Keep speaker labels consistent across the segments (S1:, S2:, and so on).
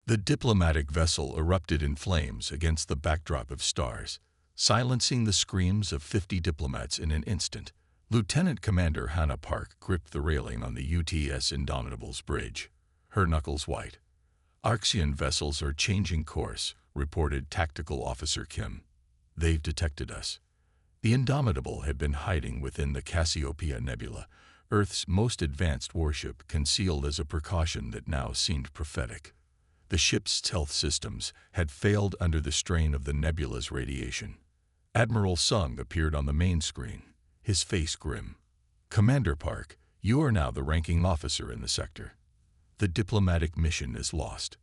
S1: The diplomatic vessel erupted in flames against the backdrop of stars, silencing the screams of 50 diplomats in an instant. Lieutenant Commander Hannah Park gripped the railing on the UTS Indomitable's bridge, her knuckles white. "Arxian vessels are changing course," reported Tactical Officer Kim. "They've detected us." The Indomitable had been hiding within the Cassiopeia Nebula, Earth's most advanced warship, concealed as a precaution that now seemed prophetic. The ship's stealth systems had failed under the strain of the nebula's radiation. Admiral Sung appeared on the main screen, his face grim. "Commander Park, you are now the ranking officer in the sector. The diplomatic mission is lost."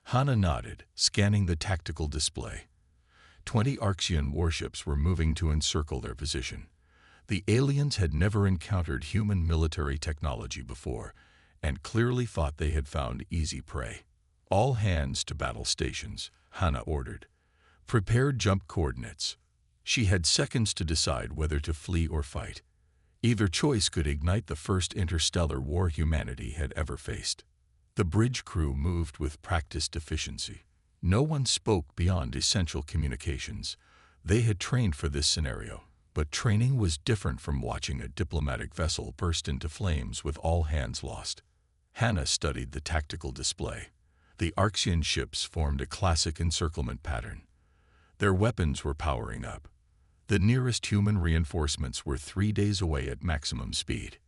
S1: Hannah nodded, scanning the tactical display. 20 Arxian warships were moving to encircle their position. The aliens had never encountered human military technology before, and clearly thought they had found easy prey. "All hands to battle stations," Hannah ordered. "Prepare jump coordinates." She had seconds to decide whether to flee or fight. Either choice could ignite the first interstellar war humanity had ever faced. The bridge crew moved with practiced efficiency. No one spoke beyond essential communications. They had trained for this scenario, but training was different from watching a diplomatic vessel burst into flames with all hands lost. Hannah studied the tactical display. The Arxian ships formed a classic encirclement pattern. Their weapons were powering up. The nearest human reinforcements were 3 days away at maximum speed.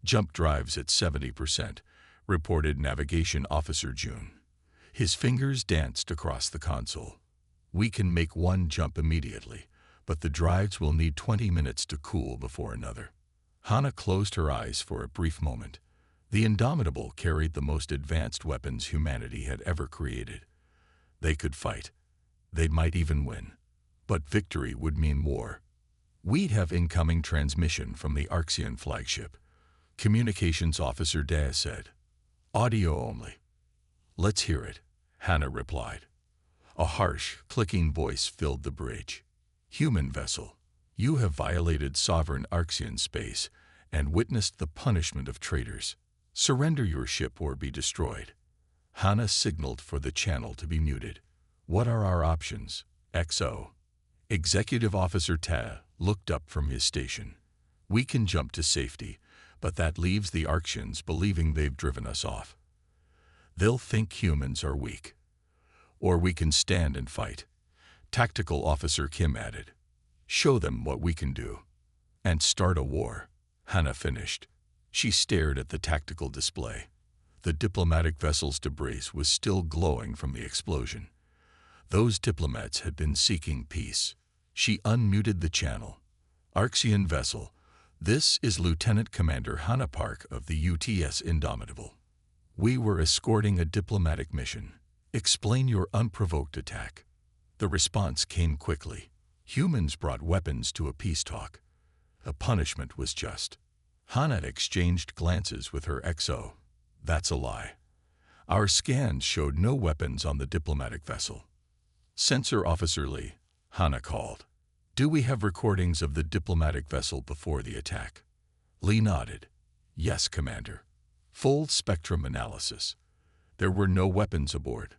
S1: "Jump drives at 70%, reported Navigation Officer June. His fingers danced across the console. "We can make one jump immediately, but the drives will need 20 minutes to cool before another." Hannah closed her eyes for a brief moment. The Indomitable carried the most advanced weapons humanity had ever created. They could fight. They might even win. But victory would mean war. "We'd have incoming transmission from the Arxian flagship," Communications Officer Daz said. "Audio only." "Let's hear it," Hannah replied. A harsh, clicking voice filled the bridge. "Human vessel, you have violated sovereign Arxian space and witnessed the punishment of traitors. Surrender your ship or be destroyed." Hannah signaled for the channel to be muted. "What are our options, XO?" Executive Officer Ta looked up from his station. "We can jump to safety, but that leaves the Arxians believing they've driven us off. They'll think humans are weak. Or we can stand and fight." Tactical Officer Kim added. "Show them what we can do." "And start a war," Hannah finished. She stared at the tactical display. The diplomatic vessel's debris was still glowing from the explosion. Those diplomats had been seeking peace. She unmuted the channel. "Arxian vessel, this is Lieutenant Commander Hannah Park of the UTS Indomitable. We were escorting a diplomatic mission. Explain your unprovoked attack." The response came quickly. Humans brought weapons to a peace talk. A punishment was just. Hannah exchanged glances with her XO. "That's a lie. Our scans showed no weapons on the diplomatic vessel." "Sensor Officer Lee," Hannah called. "Do we have recordings of the diplomatic vessel before the attack?" Lee nodded. "Yes, Commander. Full spectrum analysis. There were no weapons aboard."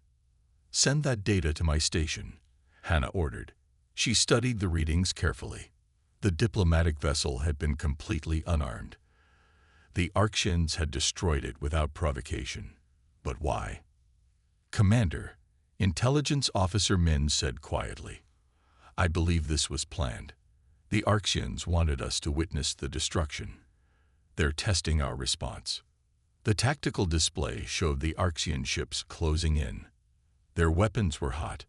S1: "Send that data to my station," Hannah ordered. She studied the readings carefully. The diplomatic vessel had been completely unarmed. The Arxians had destroyed it without provocation. But why? "Commander," Intelligence Officer Min said quietly, "I believe this was planned. The Arxians wanted us to witness the destruction. They're testing our response." The tactical display showed the Arxian ships closing in. Their weapons were hot.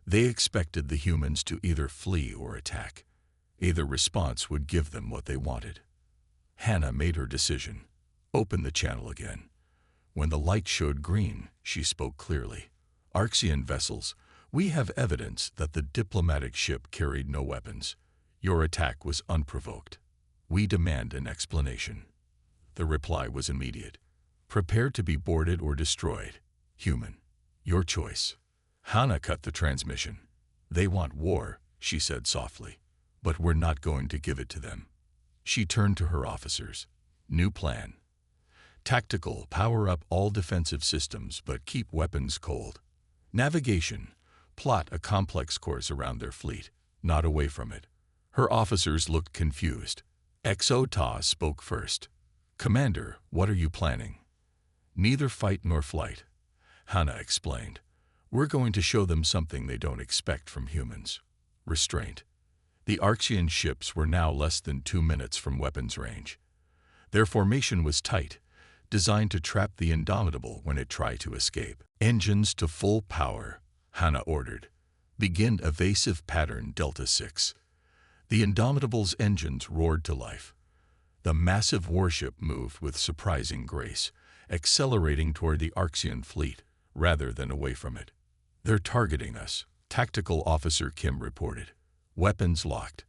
S1: They expected the humans to either flee or attack. Either response would give them what they wanted. Hannah made her decision. "Open the channel again." When the light showed green, she spoke clearly. "Arxian vessels, we have evidence that the diplomatic ship carried no weapons. Your attack was unprovoked. We demand an explanation." The reply was immediate. "Prepare to be boarded or destroyed. Human. Your choice." Hannah cut the transmission. "They want war," she said softly, "but we're not going to give it to them." She turned to her officers. "New plan. Tactical, power up all defensive systems but keep weapons cold. Navigation, plot a complex course around their fleet, not away from it. Her officers looked confused. XO spoke first. Commander, what are you planning? Neither fight nor flight. Hana explained. We're going to show them something they don't expect from humans. Restraint. The Arxian ships were now less than 2 minutes from weapons range. Their formation was tight, designed to trap the Indomitable when it tried to escape. Engines to full power, Hana ordered. Begin evasive pattern Delta 6. The Indomitable's engines roared to life. The massive warship moved with surprising grace, accelerating toward the Arxian fleet rather than away from it. They're targeting us, Tactical Officer Kim reported. Weapons locked.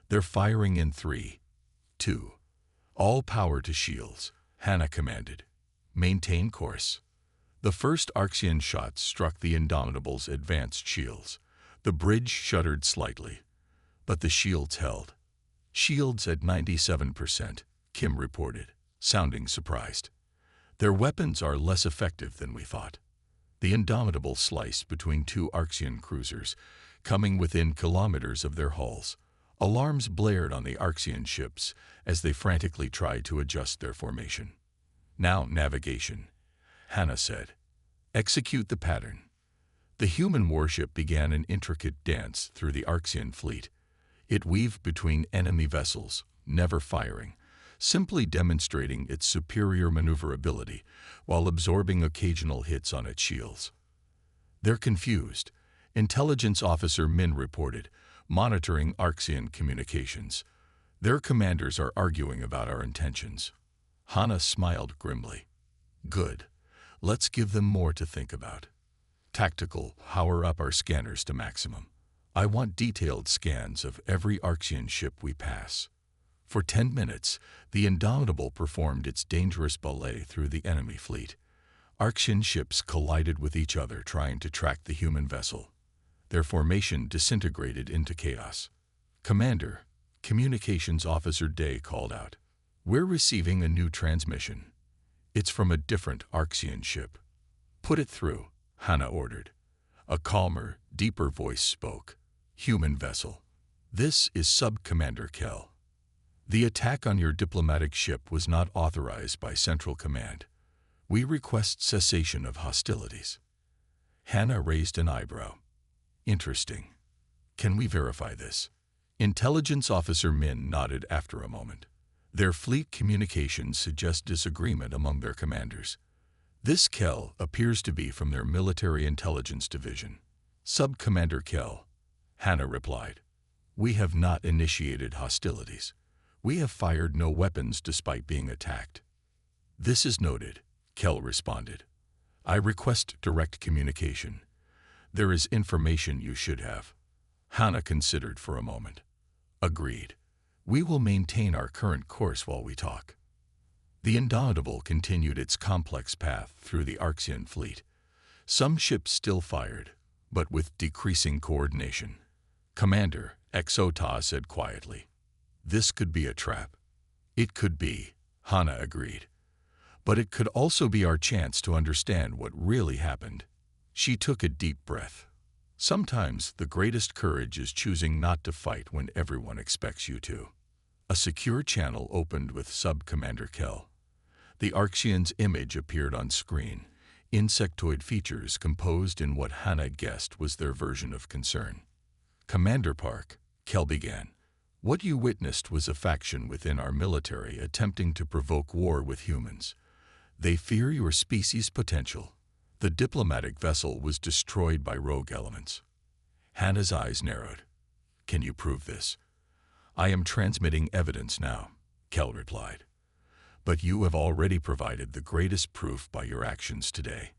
S1: They're firing in 3, 2. All power to shields, Hana commanded. Maintain course. The first Arxian shot struck the Indomitable's advanced shields. The bridge shuddered slightly, but the shields held. Shields at 97%, Kim reported, sounding surprised. Their weapons are less effective than we thought. The Indomitable sliced between 2 Arxian cruisers, coming within kilometers of their hulls. Alarms blared on the Arxian ships as they frantically tried to adjust their formation. Now navigation, Hana said. Execute the pattern. The human warship began an intricate dance through the Arxian fleet. It weaved between enemy vessels, never firing, simply demonstrating its superior maneuverability while absorbing occasional hits on its shields. They're confused, Intelligence Officer Min reported, monitoring Arxian communications. Their commanders are arguing about our intentions. Hana smiled grimly. Good. Let's give them more to think about. Tactical, power up our scanners to maximum. I want detailed scans of every Arxian ship we pass. For 10 minutes, the Indomitable performed its dangerous ballet through the enemy fleet. Arxian ships collided with each other trying to track the human vessel. Their formation disintegrated into chaos. Commander, Communications Officer Day called out. We're receiving a new transmission. It's from a different Arxian ship. Put it through, Hana ordered. A calmer, deeper voice spoke. Human vessel. This is Sub-Commander Kell. The attack on your diplomatic ship was not authorized by Central Command. We request cessation of hostilities. Hana raised an eyebrow. Interesting. Can we verify this? Intelligence Officer Min nodded after a moment. Their fleet communications suggest disagreement among their commanders. This Kell appears to be from their Military Intelligence Division. Sub-Commander Kell, Hana replied. We have not initiated hostilities. We have fired no weapons despite being attacked. This is noted, Kell responded. I request direct communication. There is information you should have. Hana considered for a moment. Agreed. We will maintain our current course while we talk. The Indomitable continued its complex path through the Arxian fleet. Some ships still fired, but with decreasing coordination. Commander, Exota said quietly. This could be a trap. It could be, Hana agreed. But it could also be our chance to understand what really happened. She took a deep breath. Sometimes the greatest courage is choosing not to fight when everyone expects you to. A secure channel opened with Sub-Commander Kell. The Arxian's image appeared on screen, insectoid features composed in what Hana guessed was their version of concern. Commander Park, Kell began. What you witnessed was a faction within our military attempting to provoke war with humans. They fear your species' potential. The diplomatic vessel was destroyed by rogue elements. Hana's eyes narrowed. Can you prove this? I am transmitting evidence now, Kell replied. But you have already provided the greatest proof by your actions today.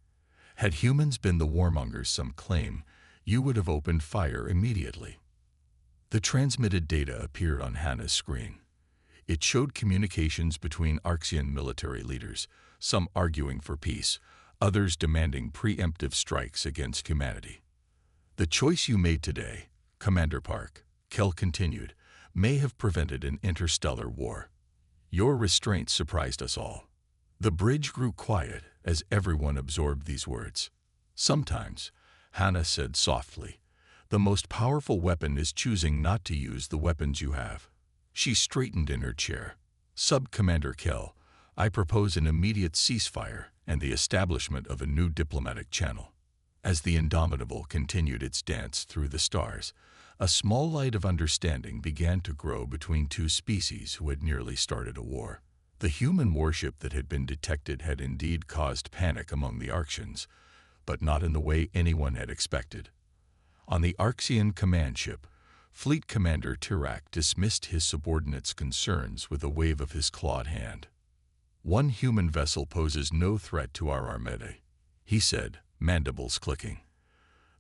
S1: Had humans been the warmongers some claim, you would have opened fire immediately. The transmitted data appeared on Hana's screen. It showed communications between Arxian military leaders, some arguing for peace, others demanding preemptive strikes against humanity. The choice you made today, Commander Park, Kell continued, may have prevented an interstellar war. Your restraint surprised us all. The bridge grew quiet as everyone absorbed these words. Sometimes, Hannah said softly, the most powerful weapon is choosing not to use the weapons you have. She straightened in her chair. Sub-Commander Kell, I propose an immediate ceasefire and the establishment of a new diplomatic channel. As the Indomitable continued its dance through the stars, a small light of understanding began to grow between two species who had nearly started a war. The human warship that had been detected had indeed caused panic among the Arxians, but not in the way anyone had expected. On the Arxian command ship, Fleet Commander Tirak dismissed his subordinates' concerns with a wave of his clawed hand. One human vessel poses no threat to our armada, he said, mandibles clicking.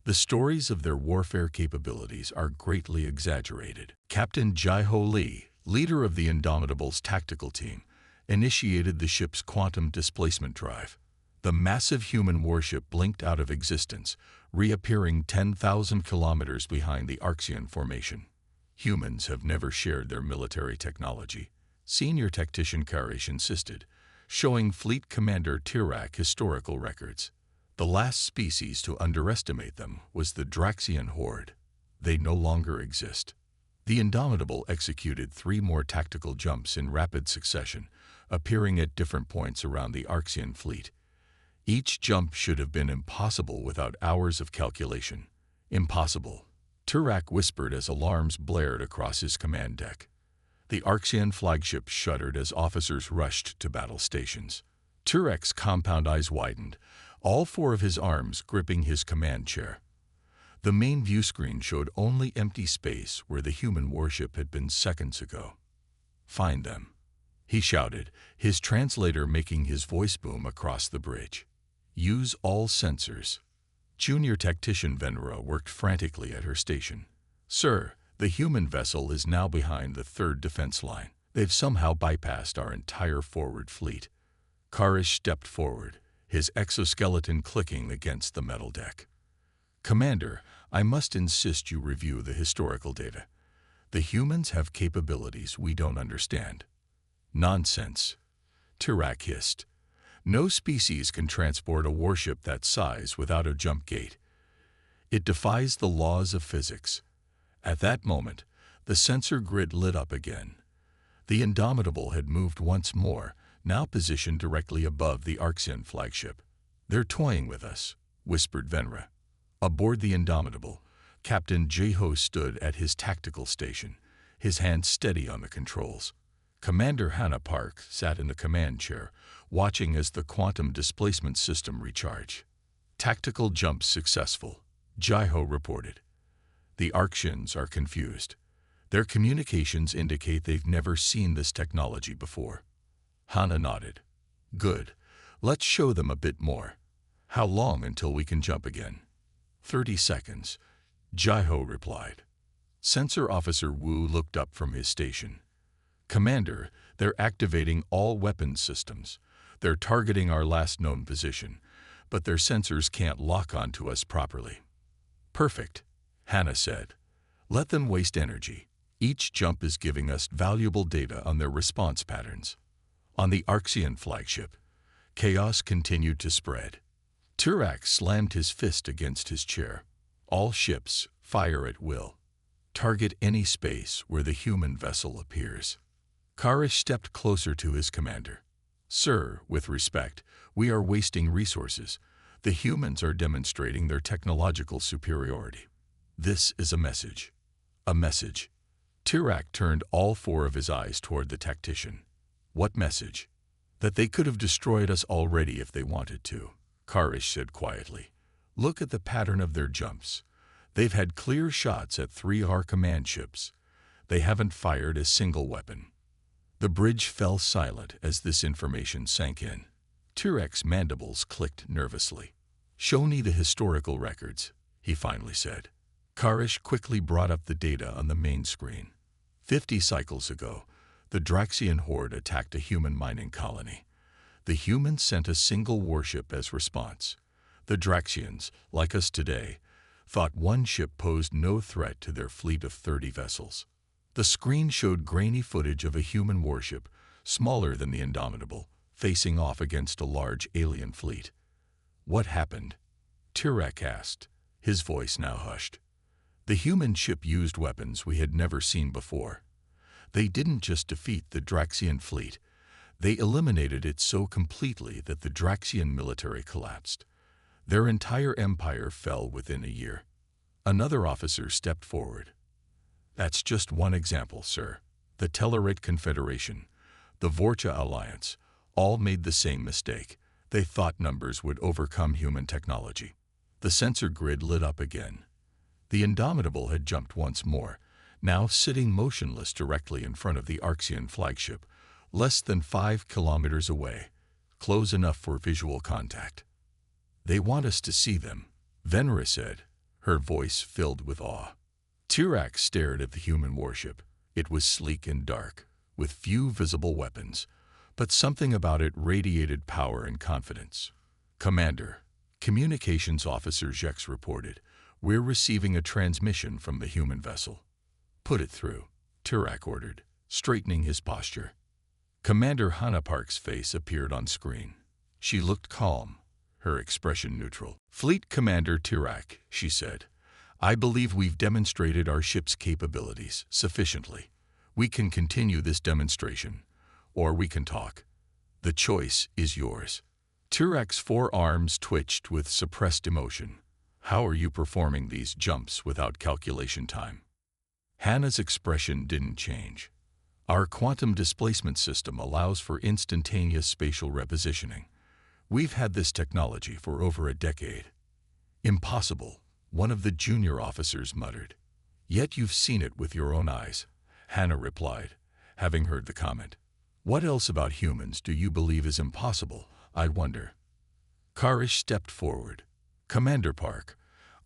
S1: The stories of their warfare capabilities are greatly exaggerated. Captain Jai-Ho Lee, leader of the Indomitable's tactical team, initiated the ship's quantum displacement drive. The massive human warship blinked out of existence, reappearing 10,000 kilometers behind the Arxian formation. Humans have never shared their military technology, Senior Tactician Karish insisted, showing Fleet Commander Tirak historical records. The last species to underestimate them was the Draxian horde. They no longer exist. The Indomitable executed 3 more tactical jumps in rapid succession, appearing at different points around the Arxian fleet. Each jump should have been impossible without hours of calculation. Impossible, Tirak whispered as alarms blared across his command deck. The Arxian flagship shuddered as officers rushed to battle stations. Tirak's compound eyes widened, all 4 of his arms gripping his command chair. The main view screen showed only empty space where the human warship had been seconds ago. Find them, he shouted, his translator making his voice boom across the bridge. Use all sensors. Junior Tactician Venera worked frantically at her station. Sir, the human vessel is now behind the 3rd defense line. They've somehow bypassed our entire forward fleet. Karish stepped forward, his exoskeleton clicking against the metal deck. Commander, I must insist you review the historical data. The humans have capabilities we don't understand. Nonsense, Tirak hissed. No species can transport a warship that size without a jump gate. It defies the laws of physics. At that moment, the sensor grid lit up again. The Indomitable had moved once more, now positioned directly above the Arxian flagship. They're toying with us, whispered Venera. Aboard the Indomitable, Captain Jai-Ho stood at his tactical station, his hand steady on the controls. Commander Hannah Park sat in the command chair, watching as the quantum displacement system recharged. Tactical jump successful, Jai-Ho reported. The Arxians are confused. Their communications indicate they've never seen this technology before. Hannah nodded. Good. Let's show them a bit more. How long until we can jump again? 30 seconds, Jai-Ho replied. Sensor Officer Wu looked up from his station. Commander, they're activating all weapons systems. They're targeting our last known position, but their sensors can't lock onto us properly. Perfect, Hannah said. Let them waste energy. Each jump is giving us valuable data on their response patterns. On the Arxian flagship, chaos continued to spread. Tirak slammed his fist against his chair. All ships fire at will. Target any space where the human vessel appears. Karish stepped closer to his commander. Sir, with respect, we are wasting resources. The humans are demonstrating their technological superiority. This is a message. A message. Tirak turned all 4 of his eyes toward the tactician. What message? That they could have destroyed us already if they wanted to, Karish said quietly. Look at the pattern of their jumps. They've had clear shots at 3 our command ships. They haven't fired a single weapon. The bridge fell silent as this information sank in. Tirak's mandibles clicked nervously. Show me the historical records, he finally said. Karish quickly brought up the data on the main screen. 50 cycles ago, the Draxian horde attacked a human mining colony. The humans sent a single warship as response. The Draxians, like us today, thought one ship posed no threat to their fleet of 30 vessels. The screen showed grainy footage of a human warship, smaller than the Indomitable, facing off against a large alien fleet. "What happened?" Tirek asked, his voice now hushed. The human ship used weapons we had never seen before. They didn't just defeat the Draxian fleet, they eliminated it so completely that the Draxian military collapsed. Their entire empire fell within a year. Another officer stepped forward. "That's just one example, sir. The Tellarite Confederation, the Vorcha Alliance, all made the same mistake. They thought numbers would overcome human technology." The sensor grid lit up again. The Indomitable had jumped once more, now sitting motionless directly in front of the Arxian flagship, less than 5 kilometers away, close enough for visual contact. "They want us to see them," Venera said, her voice filled with awe. Tirek stared at the human warship. It was sleek and dark, with few visible weapons, but something about it radiated power and confidence. "Commander," Communications Officer Jex reported, "we're receiving a transmission from the human vessel." "Put it through," Tirek ordered, straightening his posture. Commander Hannah Park's face appeared on screen. She looked calm, her expression neutral. "Fleet Commander Tirek," she said, "I believe we've demonstrated our ship's capabilities sufficiently. We can continue this demonstration, or we can talk. The choice is yours." Tirek's forearms twitched with suppressed emotion. "How are you performing these jumps without calculation time?" Hannah's expression didn't change. "Our quantum displacement system allows for instantaneous spatial repositioning. We've had this technology for over a decade." "Impossible," one of the junior officers muttered. "Yet you've seen it with your own eyes," Hannah replied, having heard the comment. "What else about humans do you believe is impossible, I wonder?" Karish stepped forward. "Commander Park,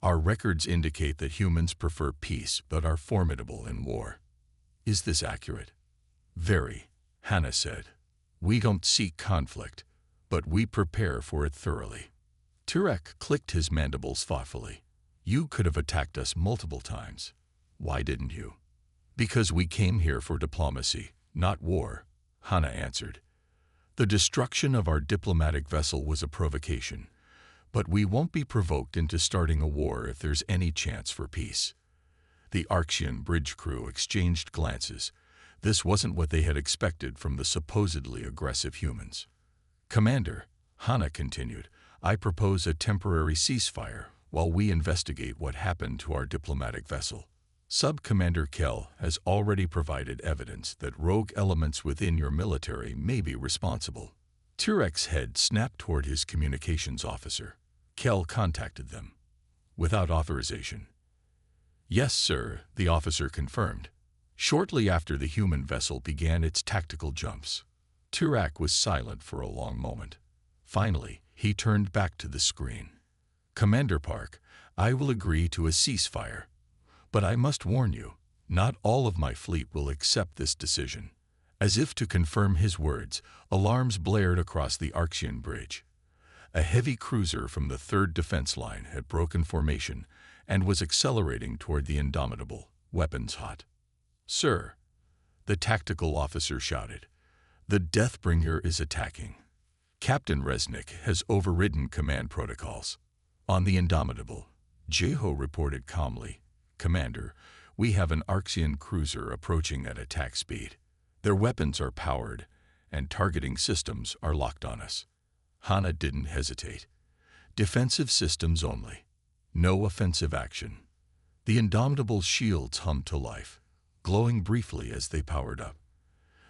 S1: our records indicate that humans prefer peace but are formidable in war. Is this accurate?" "Very," Hannah said. "We don't seek conflict, but we prepare for it thoroughly." Tirek clicked his mandibles thoughtfully. "You could have attacked us multiple times. Why didn't you?" "Because we came here for diplomacy, not war," Hannah answered. "The destruction of our diplomatic vessel was a provocation, but we won't be provoked into starting a war if there's any chance for peace." The Arxian bridge crew exchanged glances. This wasn't what they had expected from the supposedly aggressive humans. "Commander," Hannah continued, "I propose a temporary ceasefire while we investigate what happened to our diplomatic vessel. Sub-Commander Kell has already provided evidence that rogue elements within your military may be responsible." Tirek's head snapped toward his communications officer. "Kell contacted them." "Without authorization?" "Yes, sir," the officer confirmed. "Shortly after the human vessel began its tactical jumps." Tirek was silent for a long moment. Finally, he turned back to the screen. "Commander Park, I will agree to a ceasefire. But I must warn you, not all of my fleet will accept this decision." As if to confirm his words, alarms blared across the Arxian bridge. A heavy cruiser from the 3rd Defense Line had broken formation and was accelerating toward the Indomitable, weapons hot. "Sir," the tactical officer shouted, "the Deathbringer is attacking. Captain Resnick has overridden command protocols." On the Indomitable, Jeho reported calmly, "Commander, we have an Arxian cruiser approaching at attack speed. Their weapons are powered, and targeting systems are locked on us." Hannah didn't hesitate. "Defensive systems only. No offensive action." The Indomitable's shields hummed to life, glowing briefly as they powered up.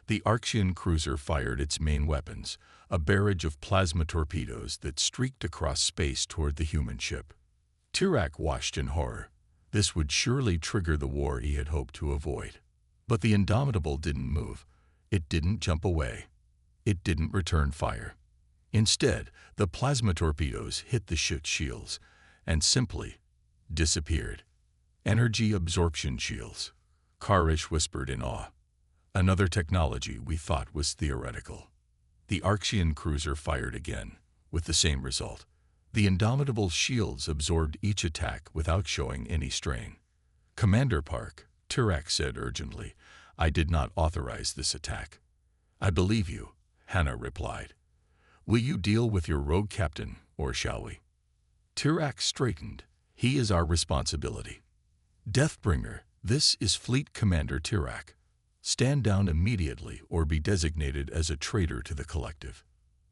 S1: The Arxian cruiser fired its main weapons, a barrage of plasma torpedoes that streaked across space toward the human ship. Tirek watched in horror. This would surely trigger the war he had hoped to avoid. But the Indomitable didn't move. It didn't jump away. It didn't return fire. Instead, the plasma torpedoes hit the ship's shields and simply disappeared. "Energy absorption shields," Karish whispered in awe. "Another technology we thought was theoretical." The Arxian cruiser fired again, with the same result. The Indomitable's shields absorbed each attack without showing any strain. "Commander Park," Tirek said urgently, "I did not authorize this attack." "I believe you," Hannah replied. Will you deal with your rogue captain, or shall we? Tirak straightened. He is our responsibility. Deathbringer, this is Fleet Commander Tirak. Stand down immediately or be designated as a traitor to the collective.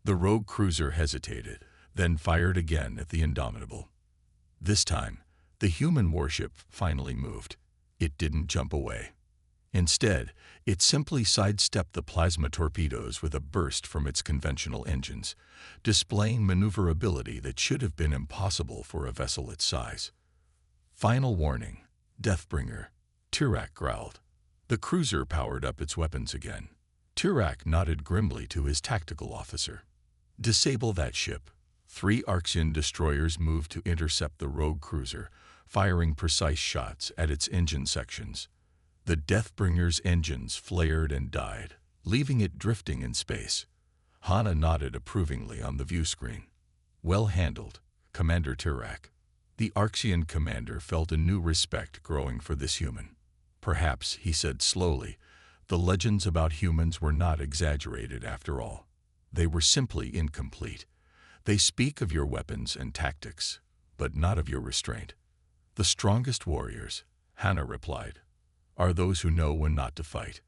S1: The rogue cruiser hesitated, then fired again at the Indomitable. This time, the human warship finally moved. It didn't jump away. Instead, it simply sidestepped the plasma torpedoes with a burst from its conventional engines, displaying maneuverability that should have been impossible for a vessel its size. Final warning, Deathbringer, Tirak growled. The cruiser powered up its weapons again. Tirak nodded grimly to his tactical officer. Disable that ship. 3 Arxian destroyers moved to intercept the rogue cruiser, firing precise shots at its engine sections. The Deathbringer's engines flared and died, leaving it drifting in space. Hana nodded approvingly on the view screen. Well handled, Commander Tirak. The Arxian commander felt a new respect growing for this human. Perhaps, he said slowly, the legends about humans were not exaggerated after all. They were simply incomplete. They speak of your weapons and tactics, but not of your restraint. The strongest warriors, Hana replied, are those who know when not to fight.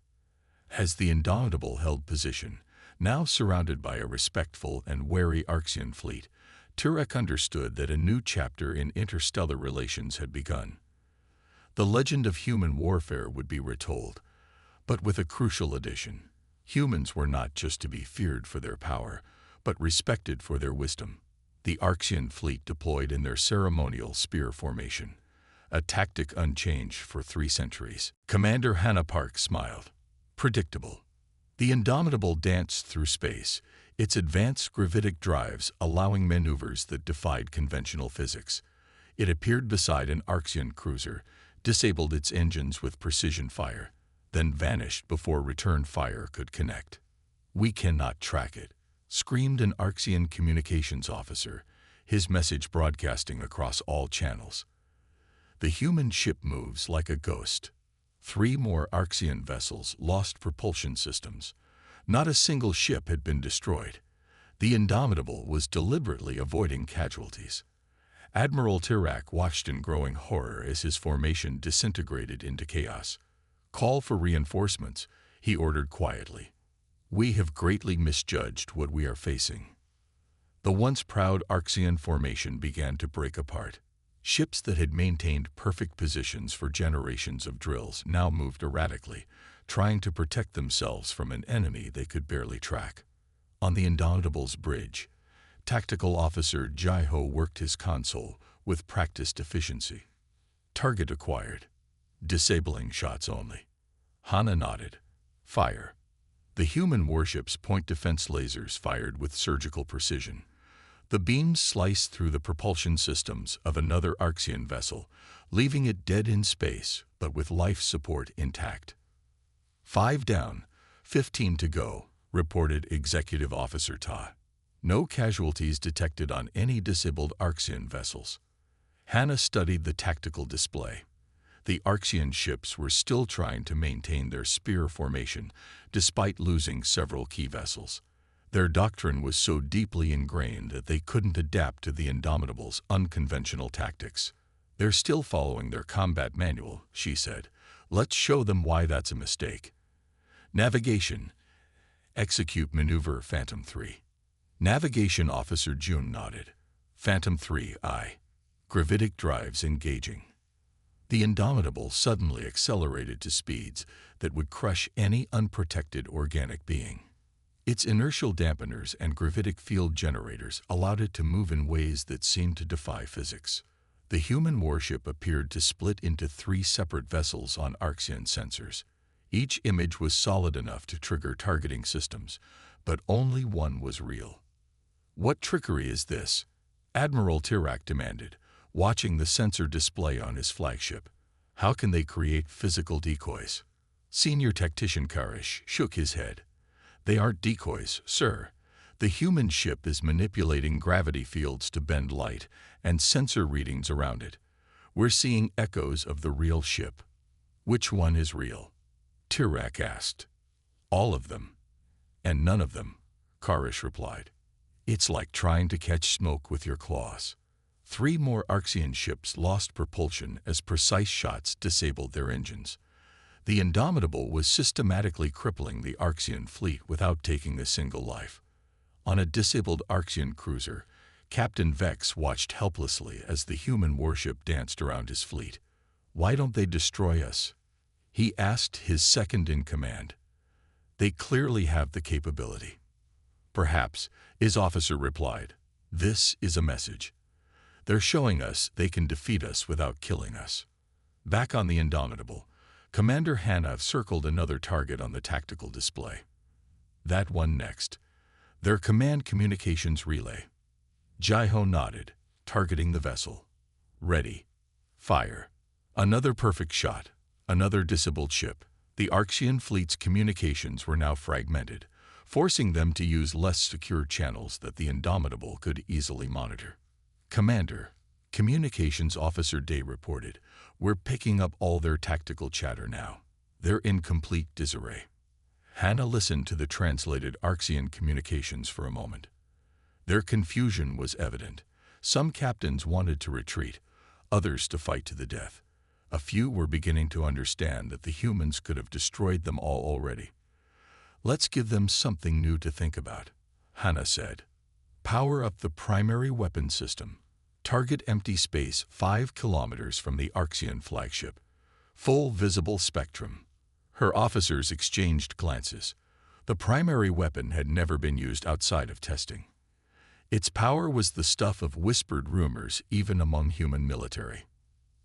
S1: As the Indomitable held position, now surrounded by a respectful and wary Arxian fleet, Tirak understood that a new chapter in interstellar relations had begun. The legend of human warfare would be retold, but with a crucial addition. Humans were not just to be feared for their power, but respected for their wisdom. The Arxian fleet deployed in their ceremonial spear formation, a tactic unchanged for 3 centuries. Commander Hana Park smiled. Predictable. The Indomitable danced through space, its advanced gravitic drives allowing maneuvers that defied conventional physics. It appeared beside an Arxian cruiser, disabled its engines with precision fire, then vanished before return fire could connect. We cannot track it, screamed an Arxian communications officer, his message broadcasting across all channels. The human ship moves like a ghost. 3 more Arxian vessels lost propulsion systems. Not a single ship had been destroyed. The Indomitable was deliberately avoiding casualties. Admiral Tirak watched in growing horror as his formation disintegrated into chaos. Call for reinforcements, he ordered quietly. We have greatly misjudged what we are facing. The once proud Arxian formation began to break apart. Ships that had maintained perfect positions for generations of drills now moved erratically, trying to protect themselves from an enemy they could barely track. On the Indomitable's bridge, Tactical Officer Jai-Ho worked his console with practiced efficiency. Target acquired. Disabling shots only. Hana nodded. Fire. The human warship's point defense lasers fired with surgical precision. The beams sliced through the propulsion systems of another Arxian vessel, leaving it dead in space, but with life support intact. 5 down, 15 to go, reported Executive Officer Ta. No casualties detected on any disabled Arxian vessels. Hana studied the tactical display. The Arxian ships were still trying to maintain their spear formation, despite losing several key vessels. Their doctrine was so deeply ingrained that they couldn't adapt to the Indomitable's unconventional tactics. They're still following their combat manual, she said. Let's show them why that's a mistake. Navigation. Execute maneuver Phantom 3. Navigation Officer June nodded. Phantom 3, aye. Gravitic drives engaging. The Indomitable suddenly accelerated to speeds that would crush any unprotected organic being. Its inertial dampeners and gravitic field generators allowed it to move in ways that seemed to defy physics. The human warship appeared to split into 3 separate vessels on Arxian sensors. Each image was solid enough to trigger targeting systems, but only one was real. What trickery is this? Admiral Tirak demanded, watching the sensor display on his flagship. How can they create physical decoys? Senior Tactician Karish shook his head. They aren't decoys, sir. The human ship is manipulating gravity fields to bend light and sensor readings around it. We're seeing echoes of the real ship. Which one is real? Tirak asked. All of them. And none of them, Karish replied. It's like trying to catch smoke with your claws. 3 more Arxian ships lost propulsion as precise shots disabled their engines. The Indomitable was systematically crippling the Arxian fleet without taking a single life. On a disabled Arxian cruiser, Captain Vex watched helplessly as the human warship danced around his fleet. "Why don't they destroy us?" he asked his second-in-command. "They clearly have the capability." "Perhaps," his officer replied. "This is a message. They're showing us they can defeat us without killing us." Back on the Indomitable, Commander Hannah circled another target on the tactical display. "That one next. Their command communications relay." Jai-Ho nodded, targeting the vessel. "Ready. Fire." Another perfect shot. Another disabled ship. The Arxian fleet's communications were now fragmented, forcing them to use less secure channels that the Indomitable could easily monitor. "Commander," Communications Officer Day reported, "we're picking up all their tactical chatter now. They're in complete disarray." Hannah listened to the translated Arxian communications for a moment. Their confusion was evident. Some captains wanted to retreat, others to fight to the death. A few were beginning to understand that the humans could have destroyed them all already. "Let's give them something new to think about," Hannah said. "Power up the primary weapon system. Target empty space 5 kilometers from the Arxian flagship. Full visible spectrum." Her officers exchanged glances. The primary weapon had never been used outside of testing. Its power was the stuff of whispered rumors even among human military.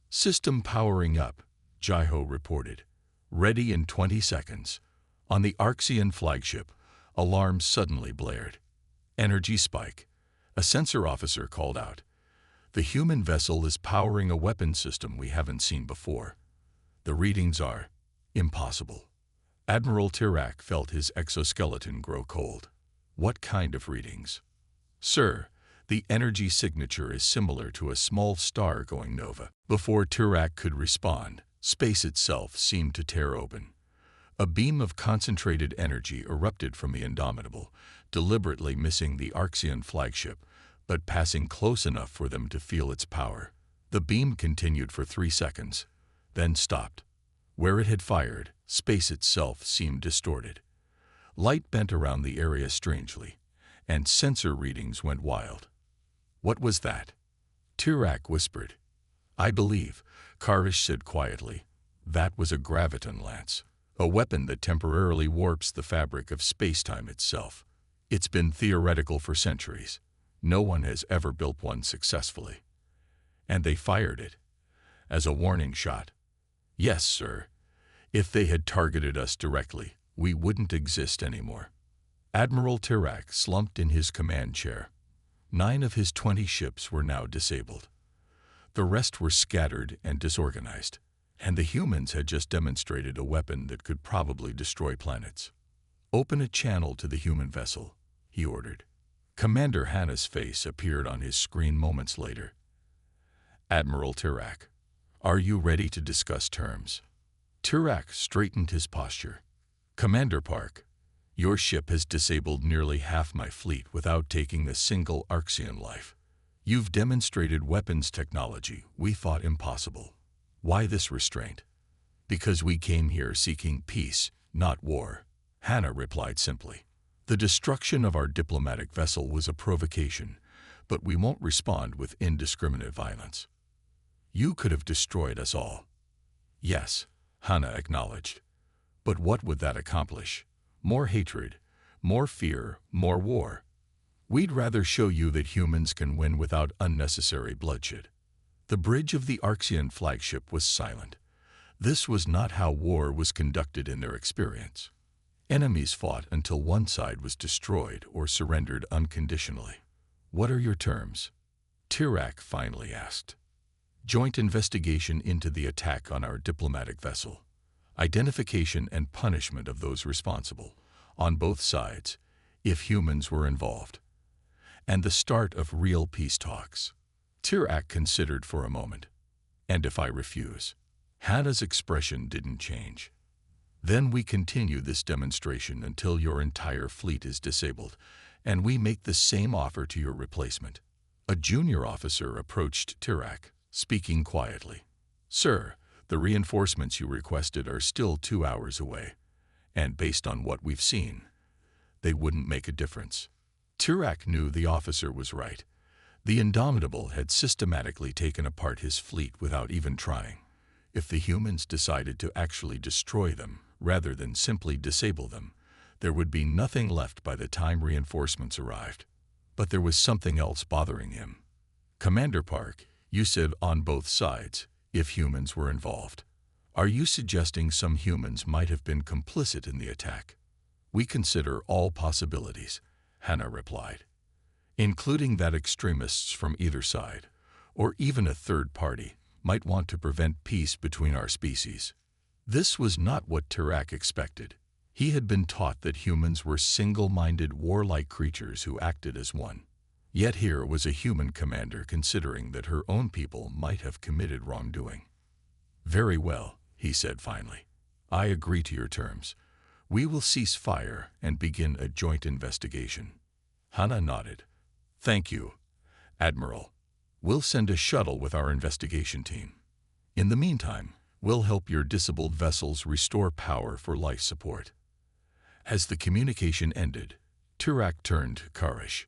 S1: "System powering up," Jai-Ho reported. "Ready in 20 seconds. On the Arxian flagship, alarms suddenly blared. "Energy spike," a sensor officer called out. "The human vessel is powering a weapon system we haven't seen before. The readings are impossible." Admiral Tirak felt his exoskeleton grow cold. "What kind of readings?" "Sir, the energy signature is similar to a small star going nova." Before Tirak could respond, space itself seemed to tear open. A beam of concentrated energy erupted from the Indomitable, deliberately missing the Arxian flagship, but passing close enough for them to feel its power. The beam continued for 3 seconds, then stopped. Where it had fired, space itself seemed distorted. Light bent around the area strangely, and sensor readings went wild. "What was that?" Tirak whispered. "I believe," Karish said quietly, "that was a graviton lance, a weapon that temporarily warps the fabric of space-time itself. It's been theoretical for centuries. No one has ever built one successfully." "And they fired it as a warning shot?" "Yes, sir. If they had targeted us directly, we wouldn't exist anymore." Admiral Tirak slumped in his command chair. 9 of his 20 ships were now disabled. The rest were scattered and disorganized, and the humans had just demonstrated a weapon that could probably destroy planets. "Open a channel to the human vessel," he ordered. Commander Hannah's face appeared on his screen moments later. "Admiral Tirak, are you ready to discuss terms?" Tirak straightened his posture. "Commander Park, your ship has disabled nearly half my fleet without taking a single Arxian life. You've demonstrated weapons technology we thought impossible. Why this restraint?" "Because we came here seeking peace, not war," Hannah replied simply. "The destruction of our diplomatic vessel was a provocation, but we won't respond with indiscriminate violence." "You could have destroyed us all." "Yes," Hannah acknowledged. "But what would that accomplish? More hatred, more fear, more war. We'd rather show you that humans can win without unnecessary bloodshed." The bridge of the Arxian flagship was silent. This was not how war was conducted in their experience. Enemies fought until one side was destroyed or surrendered unconditionally. "What are your terms?" Tirak finally asked. "Joint investigation into the attack on our diplomatic vessel. Identification and punishment of those responsible, on both sides, if humans were involved. And the start of real peace talks." Tirak considered for a moment. "And if I refuse?" Hannah's expression didn't change. "Then we continue this demonstration until your entire fleet is disabled, and we make the same offer to your replacement. A junior officer approached Tirak, speaking quietly. Sir, the reinforcements you requested are still 2 hours away, and based on what we've seen, they wouldn't make a difference. Tirak knew the officer was right. The Indomitable had systematically taken apart his fleet without even trying. If the humans decided to actually destroy them, rather than simply disable them, there would be nothing left by the time reinforcements arrived. But there was something else bothering him. Commander Park, you said on both sides, if humans were involved. Are you suggesting some humans might have been complicit in the attack? We consider all possibilities, Hannah replied, including that extremists from either side, or even a third party, might want to prevent peace between our species. This was not what Tirak expected. He had been taught that humans were single-minded, warlike creatures who acted as one. Yet here was a human commander considering that her own people might have committed wrongdoing. Very well, he said finally. I agree to your terms. We will cease fire and begin a joint investigation. Hannah nodded. Thank you, Admiral. We'll send a shuttle with our investigation team. In the meantime, we'll help your disabled vessels restore power for life support. As the communication ended, Tirak turned to Karish.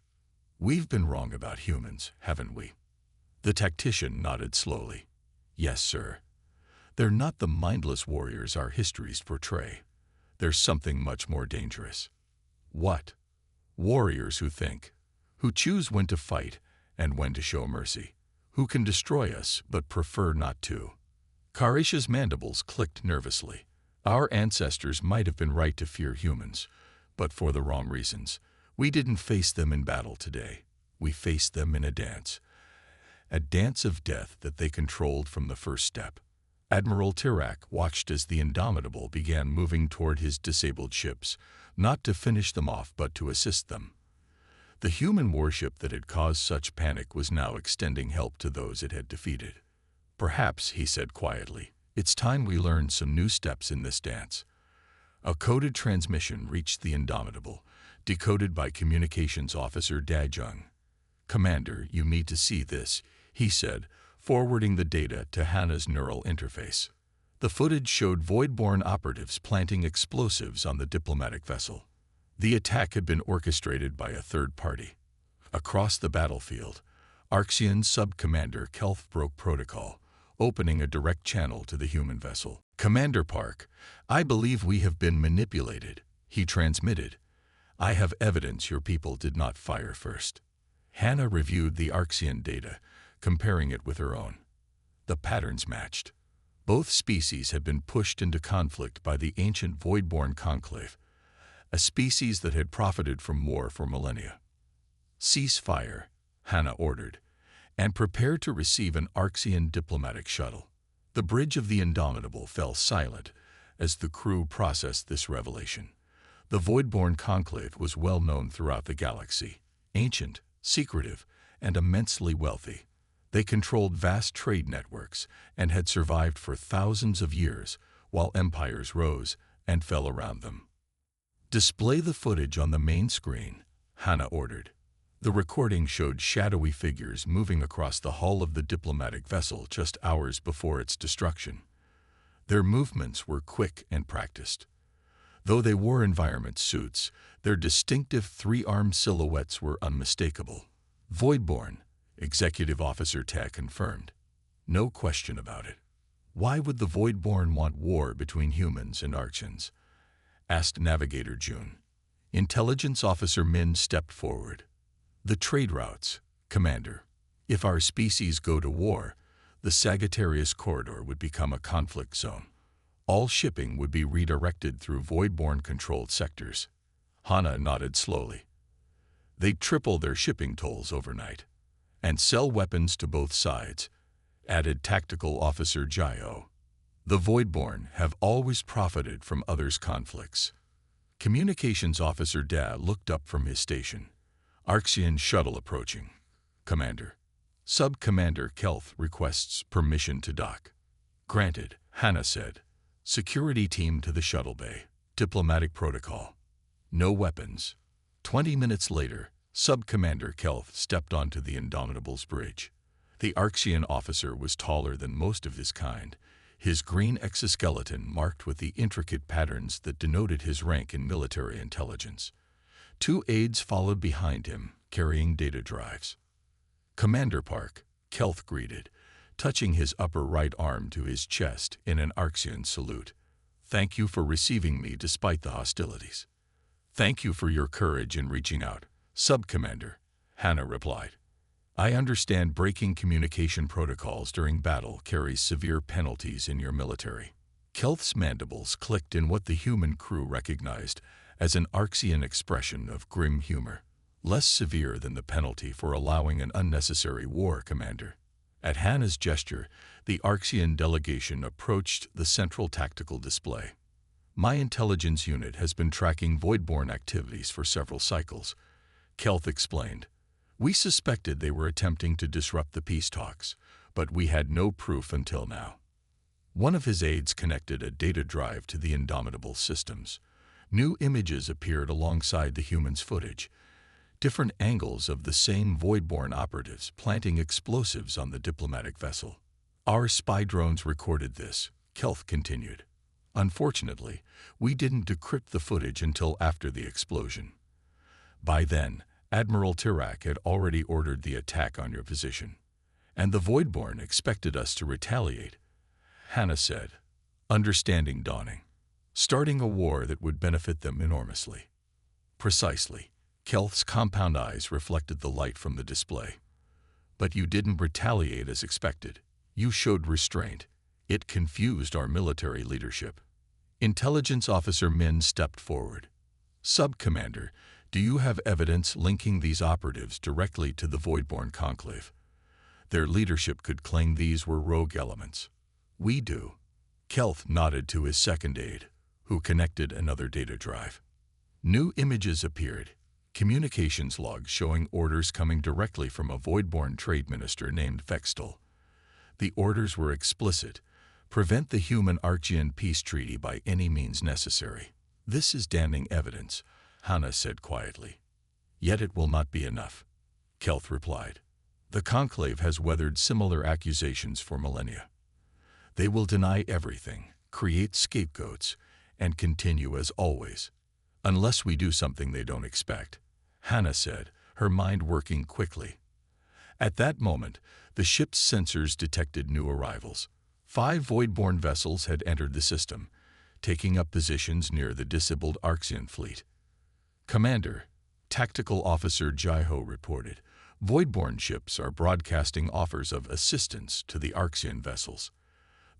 S1: We've been wrong about humans, haven't we? The tactician nodded slowly. Yes, sir. They're not the mindless warriors our histories portray. There's something much more dangerous. What? Warriors who think, who choose when to fight and when to show mercy, who can destroy us but prefer not to. Karish's mandibles clicked nervously. Our ancestors might have been right to fear humans, but for the wrong reasons. We didn't face them in battle today. We faced them in a dance of death that they controlled from the first step. Admiral Tirak watched as the Indomitable began moving toward his disabled ships, not to finish them off but to assist them. The human warship that had caused such panic was now extending help to those it had defeated. Perhaps, he said quietly, it's time we learned some new steps in this dance. A coded transmission reached the Indomitable, decoded by Communications Officer Dajung. Commander, you need to see this, he said, forwarding the data to Hannah's neural interface. The footage showed Voidborn operatives planting explosives on the diplomatic vessel. The attack had been orchestrated by a third party. Across the battlefield, Arxian Sub-Commander Kelth broke protocol, opening a direct channel to the human vessel. Commander Park, I believe we have been manipulated, he transmitted. I have evidence your people did not fire first. Hannah reviewed the Arxian data, comparing it with her own. The patterns matched. Both species had been pushed into conflict by the ancient Voidborn conclave, a species that had profited from war for millennia. Cease fire, Hannah ordered, and prepare to receive an Arxian diplomatic shuttle. The bridge of the Indomitable fell silent as the crew processed this revelation. The Voidborn conclave was well known throughout the galaxy, ancient, secretive, and immensely wealthy. They controlled vast trade networks and had survived for thousands of years while empires rose and fell around them. Display the footage on the main screen, Hannah ordered. The recording showed shadowy figures moving across the hull of the diplomatic vessel just hours before its destruction. Their movements were quick and practiced. Though they wore environment suits, their distinctive three-armed silhouettes were unmistakable. Voidborn, Executive Officer Tech confirmed. No question about it. Why would the Voidborn want war between humans and Arxians? Asked Navigator June. Intelligence Officer Min stepped forward. The trade routes, Commander. If our species go to war, the Sagittarius Corridor would become a conflict zone. All shipping would be redirected through Voidborn-controlled sectors. Hannah nodded slowly. They'd triple their shipping tolls overnight and sell weapons to both sides, added Tactical Officer Jayo. The Voidborn have always profited from others' conflicts. Communications Officer Da looked up from his station. Arxian shuttle approaching. Commander. Sub-Commander Kelth requests permission to dock. Granted, Hannah said. Security team to the shuttle bay. Diplomatic protocol. No weapons. 20 minutes later, Sub-Commander Kelth stepped onto the Indomitable's bridge. The Arxian officer was taller than most of his kind, his green exoskeleton marked with the intricate patterns that denoted his rank in military intelligence. Two aides followed behind him, carrying data drives. "Commander Park," Kelth greeted, touching his upper right arm to his chest in an Arxian salute. "Thank you for receiving me despite the hostilities." "Thank you for your courage in reaching out, Sub-Commander," Hannah replied. "I understand breaking communication protocols during battle carries severe penalties in your military." Kelth's mandibles clicked in what the human crew recognized as an Arxian expression of grim humor, less severe than the penalty for allowing an unnecessary war, Commander. At Hannah's gesture, the Arxian delegation approached the central tactical display. "My intelligence unit has been tracking Voidborn activities for several cycles," Kelth explained. "We suspected they were attempting to disrupt the peace talks, but we had no proof until now." One of his aides connected a data drive to the Indomitable systems. New images appeared alongside the human's footage, different angles of the same Voidborn operatives planting explosives on the diplomatic vessel. "Our spy drones recorded this," Kelth continued. "Unfortunately, we didn't decrypt the footage until after the explosion. By then, Admiral Tirak had already ordered the attack on your position, and the Voidborn expected us to retaliate," Hannah said, understanding dawning. "Starting a war that would benefit them enormously." "Precisely." Kelth's compound eyes reflected the light from the display. "But you didn't retaliate as expected. You showed restraint. It confused our military leadership." Intelligence Officer Min stepped forward. "Sub-Commander, do you have evidence linking these operatives directly to the Voidborn Conclave? Their leadership could claim these were rogue elements." "We do." Kelth nodded to his second aide, who connected another data drive. New images appeared, communications logs showing orders coming directly from a Voidborn trade minister named Vextal. The orders were explicit: prevent the human Archean peace treaty by any means necessary. "This is damning evidence," Hannah said quietly. "Yet it will not be enough," Kelth replied. "The Conclave has weathered similar accusations for millennia. They will deny everything, create scapegoats, and continue as always, unless we do something they don't expect," Hannah said, her mind working quickly. At that moment, the ship's sensors detected new arrivals. 5 Voidborn vessels had entered the system, taking up positions near the disabled Arxian fleet. "Commander," Tactical Officer Jaiho reported, "Voidborn ships are broadcasting offers of assistance to the Arxian vessels.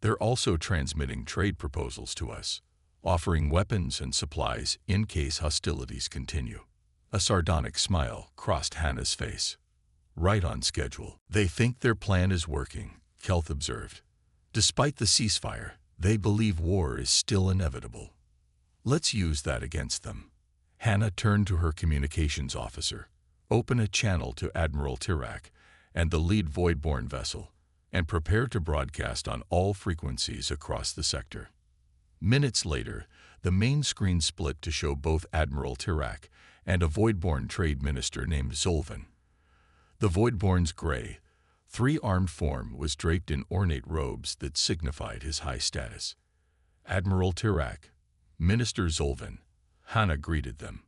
S1: They're also transmitting trade proposals to us, offering weapons and supplies in case hostilities continue." A sardonic smile crossed Hannah's face. "Right on schedule. They think their plan is working," Kelth observed. "Despite the ceasefire, they believe war is still inevitable. Let's use that against them." Hannah turned to her communications officer. "Open a channel to Admiral Tirak and the lead Voidborn vessel, and prepare to broadcast on all frequencies across the sector." Minutes later, the main screen split to show both Admiral Tirak and a Voidborn trade minister named Zolvan. The Voidborn's gray, 3-armed form was draped in ornate robes that signified his high status. "Admiral Tirak, Minister Zolvan," Hannah greeted them.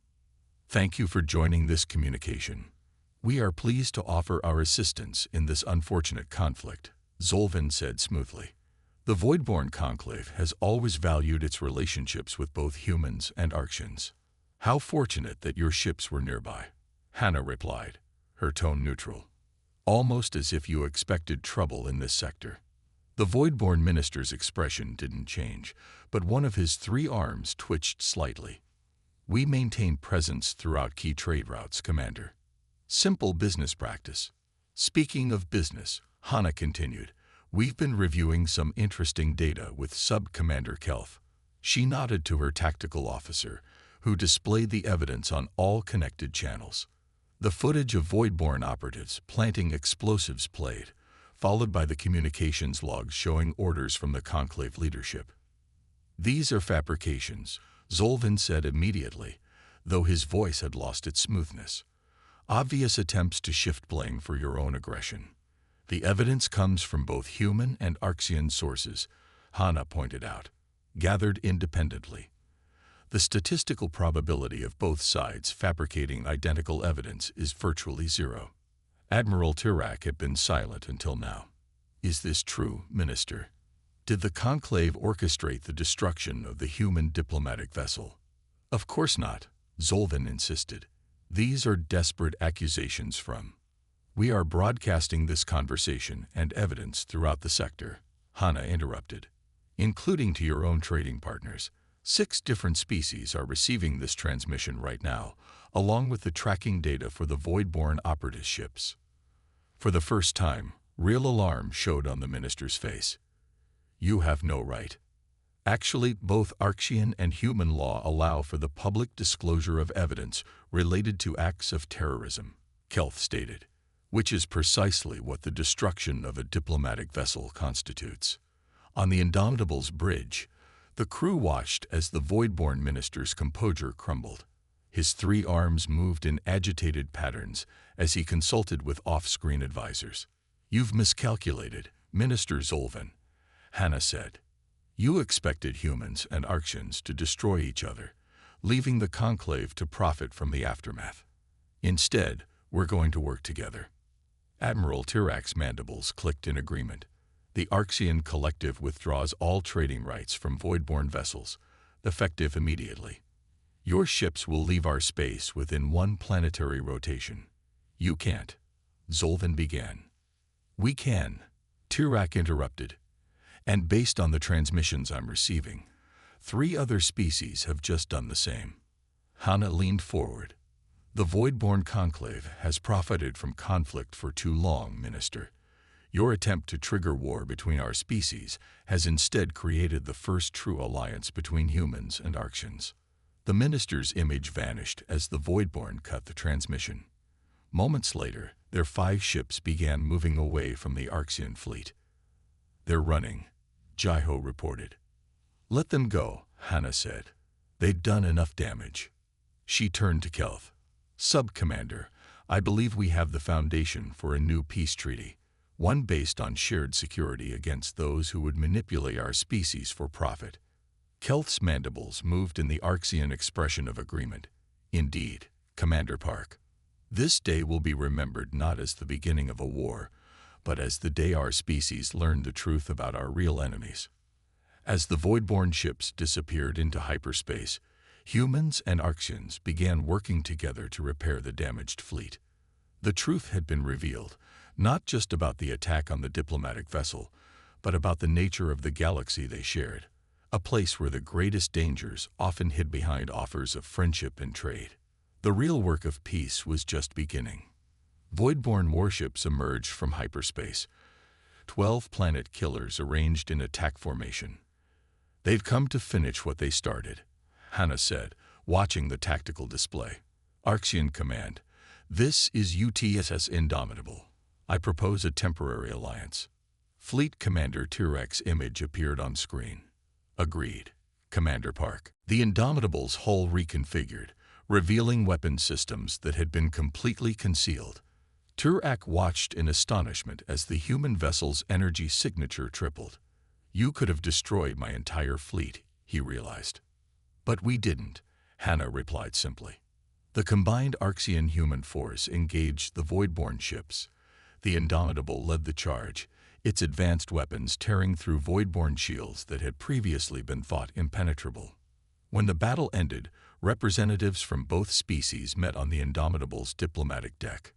S1: "Thank you for joining this communication. We are pleased to offer our assistance in this unfortunate conflict," Zolvan said smoothly. "The Voidborn Conclave has always valued its relationships with both humans and Arxians. How fortunate that your ships were nearby," Hannah replied, her tone neutral. "Almost as if you expected trouble in this sector." The Voidborn minister's expression didn't change, but one of his 3 arms twitched slightly. "We maintain presence throughout key trade routes, Commander. Simple business practice." "Speaking of business," Hannah continued, "we've been reviewing some interesting data with Sub-Commander Kelth." She nodded to her tactical officer, who displayed the evidence on all connected channels. The footage of Voidborn operatives planting explosives played, followed by the communications logs showing orders from the Conclave leadership. "These are fabrications," Zolvan said immediately. though his voice had lost its smoothness. Obvious attempts to shift blame for your own aggression. The evidence comes from both human and Arxian sources, Hana pointed out, gathered independently. The statistical probability of both sides fabricating identical evidence is virtually zero. Admiral Tirak had been silent until now. Is this true, Minister? Did the conclave orchestrate the destruction of the human diplomatic vessel? Of course not, Zolvan insisted. These are desperate accusations from. We are broadcasting this conversation and evidence throughout the sector, Hana interrupted, including to your own trading partners. 6 different species are receiving this transmission right now, along with the tracking data for the Voidborn operative ships. For the first time, real alarm showed on the minister's face. You have no right. Actually, both Arxian and human law allow for the public disclosure of evidence related to acts of terrorism, Kelth stated, which is precisely what the destruction of a diplomatic vessel constitutes. On the Indomitable's bridge, the crew watched as the Voidborn minister's composure crumbled. His 3 arms moved in agitated patterns as he consulted with off-screen advisors. You've miscalculated, Minister Zolvan, Hana said. You expected humans and Arxians to destroy each other, leaving the conclave to profit from the aftermath. Instead, we're going to work together. Admiral Tirak's mandibles clicked in agreement. The Arxian Collective withdraws all trading rights from Voidborn vessels, effective immediately. Your ships will leave our space within 1 planetary rotation. You can't. Zolvan began. We can, Tirak interrupted. And based on the transmissions I'm receiving, 3 other species have just done the same. Hana leaned forward. The Voidborn conclave has profited from conflict for too long, Minister. Your attempt to trigger war between our species has instead created the first true alliance between humans and Arxians. The minister's image vanished as the Voidborn cut the transmission. Moments later, their 5 ships began moving away from the Arxian fleet. They're running, Jaiho reported. Let them go, Hana said. They'd done enough damage. She turned to Kelth. Sub-Commander, I believe we have the foundation for a new peace treaty, one based on shared security against those who would manipulate our species for profit. Kelth's mandibles moved in the Arxian expression of agreement. Indeed, Commander Park. This day will be remembered not as the beginning of a war, but as the day our species learned the truth about our real enemies. As the Voidborn ships disappeared into hyperspace, humans and Arxians began working together to repair the damaged fleet. The truth had been revealed, not just about the attack on the diplomatic vessel, but about the nature of the galaxy they shared, a place where the greatest dangers often hid behind offers of friendship and trade. The real work of peace was just beginning. Voidborn warships emerged from hyperspace, 12 planet killers arranged in attack formation. They've come to finish what they started, Hana said, watching the tactical display. Arxian Command, this is UTSS Indomitable. I propose a temporary alliance. Fleet Commander Tirak's image appeared on screen. Agreed, Commander Park. The Indomitable's hull reconfigured, revealing weapon systems that had been completely concealed. Tirak watched in astonishment as the human vessel's energy signature tripled. You could have destroyed my entire fleet, he realized. But we didn't, Hana replied simply. The combined Arxian human force engaged the Voidborn ships. The Indomitable led the charge, its advanced weapons tearing through Voidborn shields that had previously been thought impenetrable. When the battle ended, representatives from both species met on the Indomitable's diplomatic deck.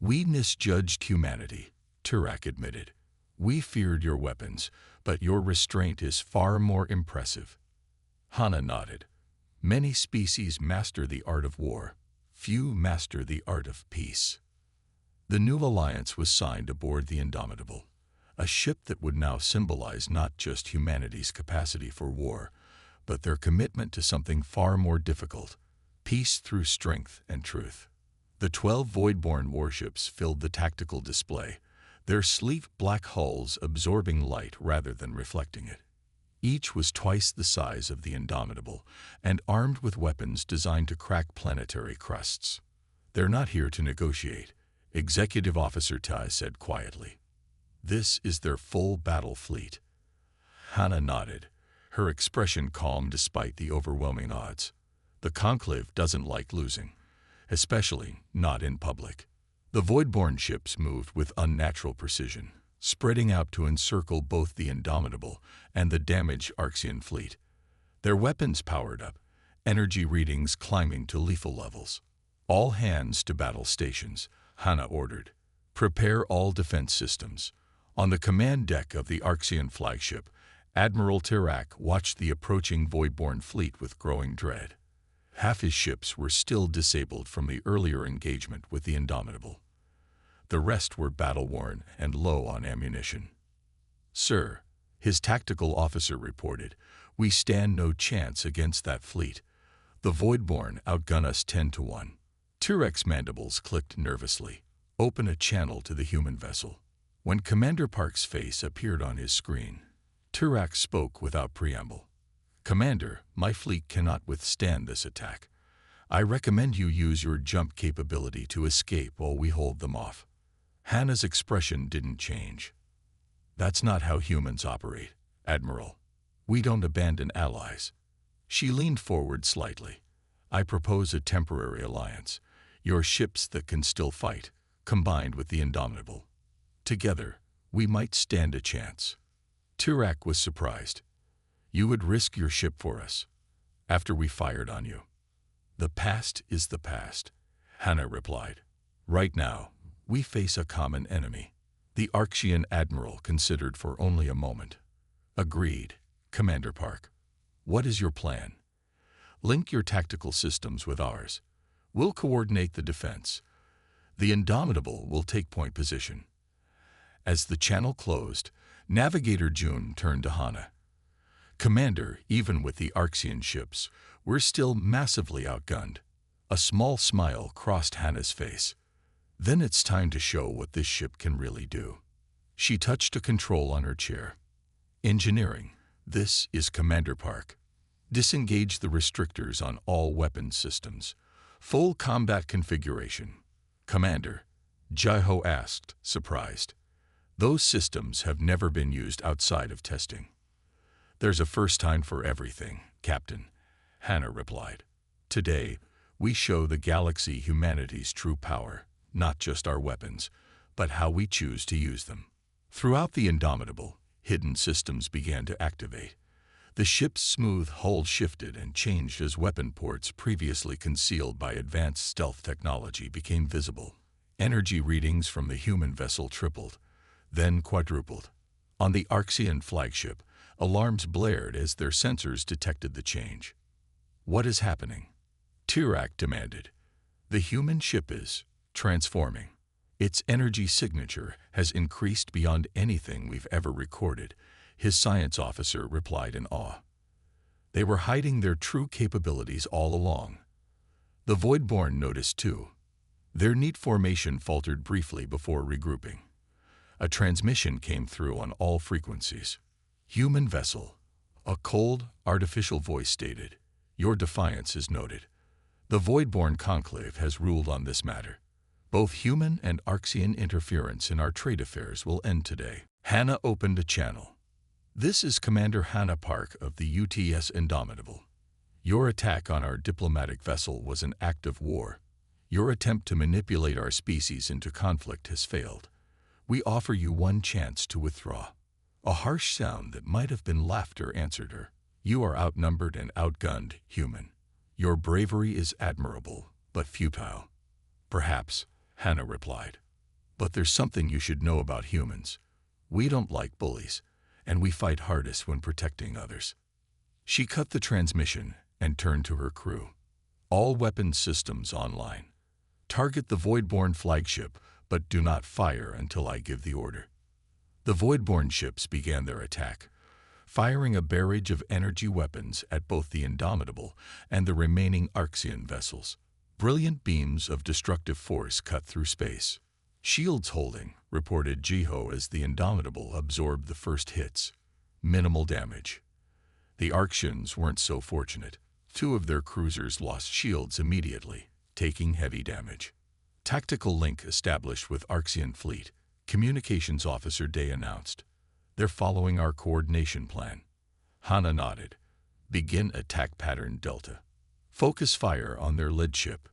S1: We misjudged humanity, Tirak admitted. We feared your weapons, but your restraint is far more impressive. Hana nodded. Many species master the art of war. Few master the art of peace. The new alliance was signed aboard the Indomitable, a ship that would now symbolize not just humanity's capacity for war, but their commitment to something far more difficult, peace through strength and truth. The 12 Voidborn warships filled the tactical display, their sleek black hulls absorbing light rather than reflecting it. Each was twice the size of the Indomitable and armed with weapons designed to crack planetary crusts. "They're not here to negotiate," Executive Officer Tai said quietly. "This is their full battle fleet." Hannah nodded, her expression calm despite the overwhelming odds. The Conclave doesn't like losing, especially not in public. The Voidborn ships moved with unnatural precision, spreading out to encircle both the Indomitable and the damaged Arxian fleet. Their weapons powered up, energy readings climbing to lethal levels. "All hands to battle stations," Hannah ordered. "Prepare all defense systems." On the command deck of the Arxian flagship, Admiral Tirak watched the approaching Voidborn fleet with growing dread. Half his ships were still disabled from the earlier engagement with the Indomitable. The rest were battle-worn and low on ammunition. "Sir," his tactical officer reported, "we stand no chance against that fleet. The Voidborn outgun us 10-1. Tirak's mandibles clicked nervously. "Open a channel to the human vessel." When Commander Park's face appeared on his screen, Tirak spoke without preamble. "Commander, my fleet cannot withstand this attack. I recommend you use your jump capability to escape while we hold them off." Hannah's expression didn't change. "That's not how humans operate, Admiral. We don't abandon allies." She leaned forward slightly. "I propose a temporary alliance. Your ships that can still fight, combined with the Indomitable. Together, we might stand a chance." Tirak was surprised. "You would risk your ship for us, after we fired on you." "The past is the past," Hannah replied. "Right now, we face a common enemy." The Arxian Admiral considered for only a moment. "Agreed, Commander Park. What is your plan?" "Link your tactical systems with ours. We'll coordinate the defense. The Indomitable will take point position." As the channel closed, Navigator June turned to Hannah. "Commander, even with the Arxian ships, we're still massively outgunned." A small smile crossed Hannah's face. "Then it's time to show what this ship can really do." She touched a control on her chair. "Engineering, this is Commander Park. Disengage the restrictors on all weapons systems. Full combat configuration." "Commander," Jiho asked, surprised. "Those systems have never been used outside of testing." "There's a first time for everything, Captain," Hannah replied. "Today, we show the galaxy humanity's true power, not just our weapons, but how we choose to use them." Throughout the Indomitable, hidden systems began to activate. The ship's smooth hull shifted and changed as weapon ports previously concealed by advanced stealth technology became visible. Energy readings from the human vessel tripled, then quadrupled. On the Arxian flagship, alarms blared as their sensors detected the change. "What is happening?" Tirak demanded. "The human ship is transforming. Its energy signature has increased beyond anything we've ever recorded," his science officer replied in awe. "They were hiding their true capabilities all along." The Voidborn noticed too. Their neat formation faltered briefly before regrouping. A transmission came through on all frequencies. "Human vessel," a cold, artificial voice stated. "Your defiance is noted. The Voidborn Conclave has ruled on this matter. Both human and Arxian interference in our trade affairs will end today." Hannah opened a channel. "This is Commander Hannah Park of the UTS Indomitable. Your attack on our diplomatic vessel was an act of war. Your attempt to manipulate our species into conflict has failed. We offer you one chance to withdraw." A harsh sound that might have been laughter answered her. "You are outnumbered and outgunned, human. Your bravery is admirable, but futile." "Perhaps," Hannah replied. "But there's something you should know about humans. We don't like bullies, and we fight hardest when protecting others." She cut the transmission and turned to her crew. "All weapons systems online. Target the Voidborn flagship, but do not fire until I give the order." The Voidborn ships began their attack, firing a barrage of energy weapons at both the Indomitable and the remaining Arxian vessels. Brilliant beams of destructive force cut through space. "Shields holding," reported Jiho as the Indomitable absorbed the first hits. "Minimal damage." The Arxians weren't so fortunate. Two of their cruisers lost shields immediately, taking heavy damage. Tactical link established with Arxian fleet, Communications Officer Day announced. They're following our coordination plan. Hana nodded. Begin attack pattern Delta. Focus fire on their lead ship.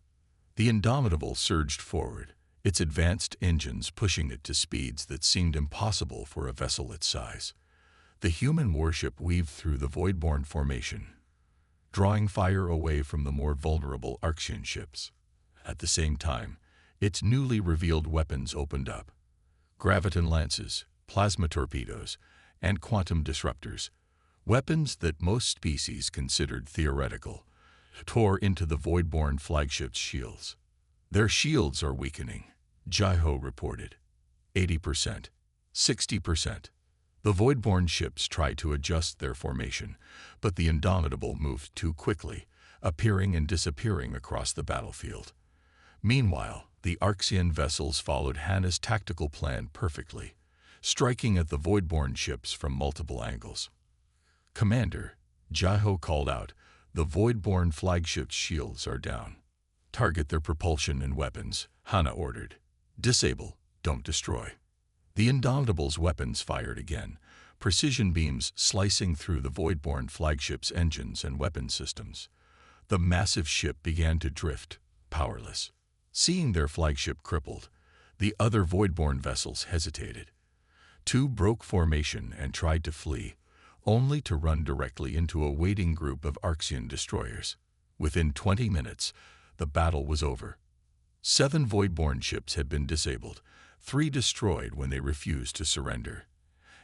S1: The Indomitable surged forward, its advanced engines pushing it to speeds that seemed impossible for a vessel its size. The human warship weaved through the Voidborn formation, drawing fire away from the more vulnerable Arxian ships. At the same time, its newly revealed weapons opened up. Graviton lances, plasma torpedoes, and quantum disruptors, weapons that most species considered theoretical, tore into the Voidborn flagship's shields. Their shields are weakening, Jaiho reported. 80%, 60%. The Voidborn ships tried to adjust their formation, but the Indomitable moved too quickly, appearing and disappearing across the battlefield. Meanwhile, the Arxian vessels followed Hana's tactical plan perfectly, striking at the Voidborn ships from multiple angles. Commander, Jaiho called out, the Voidborn flagship's shields are down. Target their propulsion and weapons, Hana ordered. Disable, don't destroy. The Indomitable's weapons fired again, precision beams slicing through the Voidborn flagship's engines and weapon systems. The massive ship began to drift, powerless. Seeing their flagship crippled, the other Voidborn vessels hesitated. Two broke formation and tried to flee, only to run directly into a waiting group of Arxian destroyers. Within 20 minutes, the battle was over. 7 Voidborn ships had been disabled, 3 destroyed when they refused to surrender,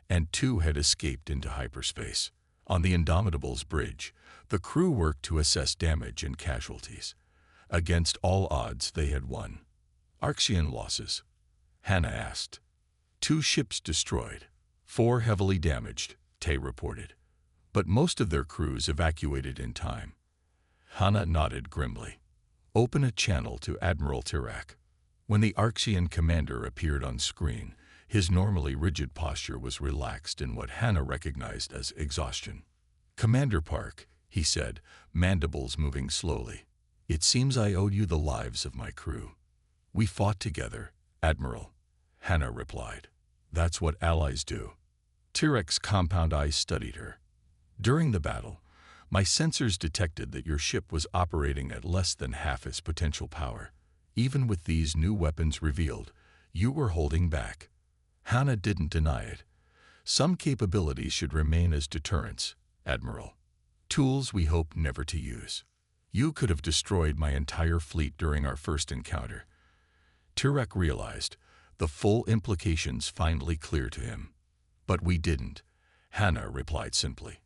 S1: and 2 had escaped into hyperspace. On the Indomitable's bridge, the crew worked to assess damage and casualties. Against all odds, they had won. Arxian losses? Hana asked. 2 ships destroyed, 4 heavily damaged, Tay reported. But most of their crews evacuated in time. Hana nodded grimly. Open a channel to Admiral Tirak. When the Arxian commander appeared on screen, his normally rigid posture was relaxed in what Hana recognized as exhaustion. Commander Park, he said, mandibles moving slowly. It seems I owed you the lives of my crew. We fought together, Admiral, Hana replied. That's what allies do. Tirak's compound eyes studied her. During the battle, my sensors detected that your ship was operating at less than half its potential power. Even with these new weapons revealed, you were holding back. Hana didn't deny it. Some capabilities should remain as deterrents, Admiral. Tools we hope never to use. You could have destroyed my entire fleet during our first encounter. Tirak realized, the full implications finally clear to him. But we didn't, Hana replied simply.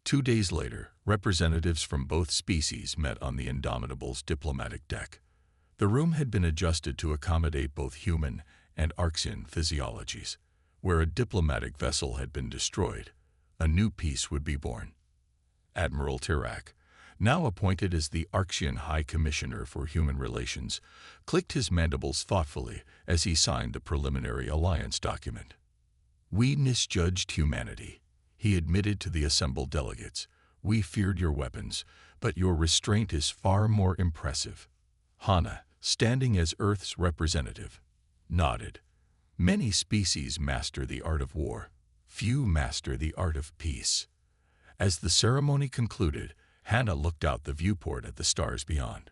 S1: 2 days later, representatives from both species met on the Indomitable's diplomatic deck. The room had been adjusted to accommodate both human and Arxian physiologies. Where a diplomatic vessel had been destroyed, a new peace would be born. Admiral Tirak, now appointed as the Arxian High Commissioner for Human Relations, clicked his mandibles thoughtfully as he signed the preliminary alliance document. We misjudged humanity, he admitted to the assembled delegates. We feared your weapons, but your restraint is far more impressive. Hana, standing as Earth's representative, nodded. Many species master the art of war. Few master the art of peace. As the ceremony concluded, Hana looked out the viewport at the stars beyond.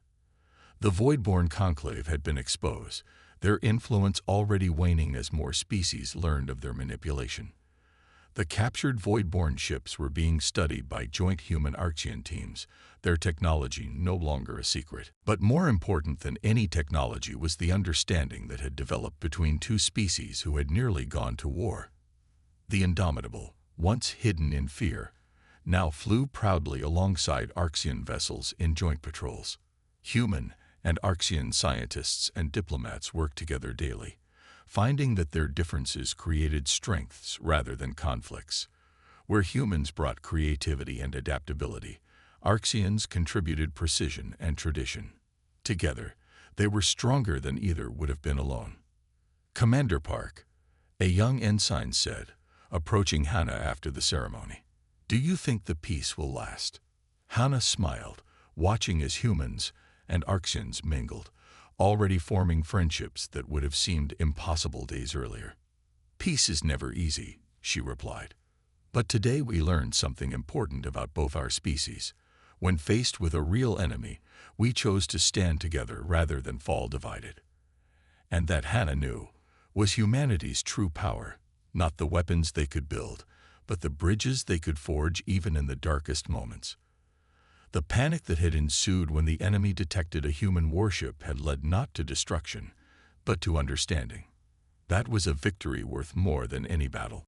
S1: The Voidborn conclave had been exposed, their influence already waning as more species learned of their manipulation. The captured Voidborn ships were being studied by joint human-Arxian teams, their technology no longer a secret. But more important than any technology was the understanding that had developed between 2 species who had nearly gone to war. The Indomitable, once hidden in fear, now flew proudly alongside Arxian vessels in joint patrols. Human and Arxian scientists and diplomats worked together daily, finding that their differences created strengths rather than conflicts. Where humans brought creativity and adaptability, Arxians contributed precision and tradition. Together, they were stronger than either would have been alone. Commander Park, a young ensign said, approaching Hana after the ceremony. Do you think the peace will last? Hannah smiled, watching as humans and Arxians mingled, already forming friendships that would have seemed impossible days earlier. Peace is never easy, she replied. But today we learned something important about both our species. When faced with a real enemy, we chose to stand together rather than fall divided. And that, Hannah knew, was humanity's true power, not the weapons they could build, but the bridges they could forge even in the darkest moments. The panic that had ensued when the enemy detected a human warship had led not to destruction, but to understanding. That was a victory worth more than any battle.